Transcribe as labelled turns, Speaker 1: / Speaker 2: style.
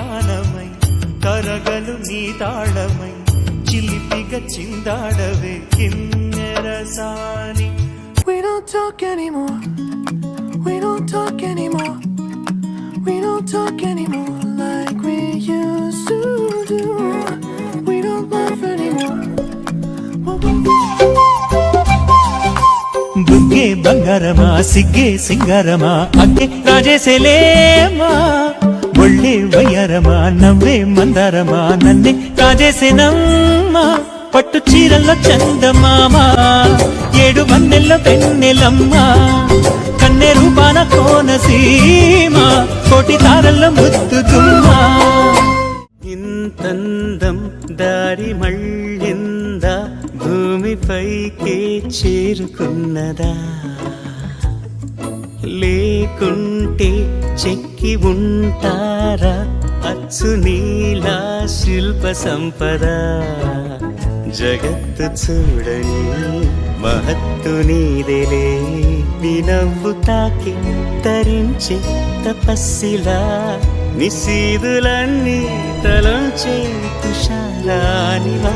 Speaker 1: గానమై కరగలు నీ తాళమై చిలిపిగా చిందాడవే Kinnerasani.
Speaker 2: We don't talk anymore. We don't talk anymore. We don't talk anymore like we used to do. We don't laugh anymore.
Speaker 1: బుగ్గే బంగారమా సిగ్గే సింగారమా అగ్గే రాజేసేలేమా. ఒళ్ళే వయ్యారమా నవ్వే మందారమా నన్నే రాజేసేనమ్మా. పట్టు చీరల్లో చందమామా ఏడు మన్నెల్లో వెన్నెలమ్మా. కన్నె రూపాన కోనసీమ కోటి తారల్లో ముద్దుతుమ్మా. ఇంతందం దారి మళ్ళిందా భూమిపైకే చేరుకున్నదా. లేకుంటే చెక్కి ఉంటారా అచ్చు నీలా శిల్ప సంపద. జగత్తు చూడని మహత్తు నీదేలే. నీ నవ్వు తాకి తరించే తపస్సిలా నిశీదులన్నీ తలంచే తుషారానివా.